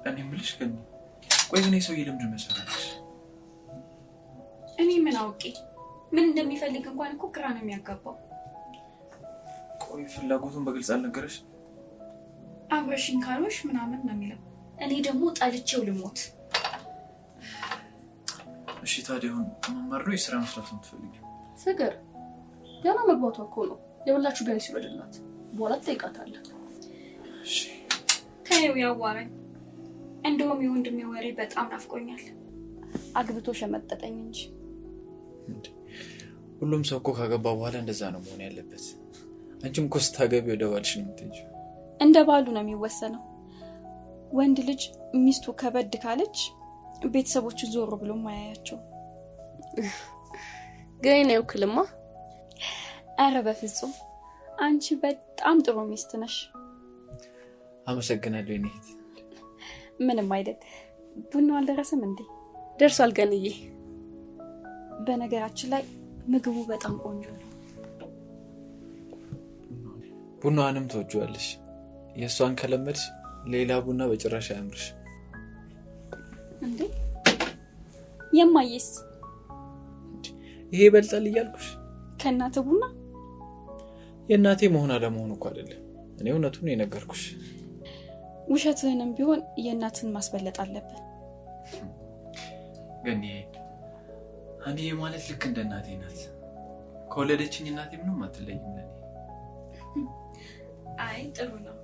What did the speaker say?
እኔ የምልሽ ግን ቆይ ግን ሰው ይልምድ መሰራለሽ? እኔ ምን አውቄ ምን እንደሚፈልግ እንኳን እኮ ግራ ነው የሚያጋባው። ቆይ ፍላጎቱን በግልጽ አልነገረሽ? አብረሽኝ ካልሆንሽ ምናምን ነው የሚለው። እኔ ደግሞ ጠልቼው ልሞት። እሺ ታዲያ መማር ነው የስራ መስራት ነው የምትፈልጊው? ፍቅር ገና መግባቷ እኮ ነው። የሁላችሁ ቢያንስ ይወደላት በኋላ ትጠይቃታለህ። እሺ ተይው ያዋራኝ። እንደውም የወንድሜ ወሬ በጣም ናፍቆኛል። አግብቶ ሸመጠጠኝ እንጂ ሁሉም ሰው እኮ ካገባ በኋላ እንደዛ ነው መሆን ያለበት። አንቺም እኮ ስታገቢ ወደ ባልሽ ነው የምትሄጂው። እንደ ባሉ ነው የሚወሰነው። ወንድ ልጅ ሚስቱ ከበድ ካለች ቤተሰቦቹ ዞር ብሎ ማያያቸው። ግን ነው ክልማ። አረ በፍጹም አንቺ በጣም ጥሩ ሚስት ነሽ። አመሰግናለሁ እኔ። ምንም አይደል። ቡናው አልደረሰም እንዴ? ደርሷል ገንዬ። በነገራችን ላይ ምግቡ በጣም ቆንጆ ነው። ቡናዋንም ትወጂዋለሽ። የእሷን ከለመድሽ ሌላ ቡና በጭራሽ አያምርሽ። እንዴ የማይስ ይሄ ይበልጣል እያልኩሽ። ከእናተ ቡና የእናቴ መሆን አለመሆኑ እኮ አይደለም። እኔ እውነቱን የነገርኩሽ። ውሸትህንም ቢሆን የእናትን ማስበለጥ አለብህ። ግን አንዴ ማለት ልክ እንደ እናቴ ናት። ከወለደችኝ እናቴ ምንም አትለይም ለኔ። አይ ጥሩ ነው።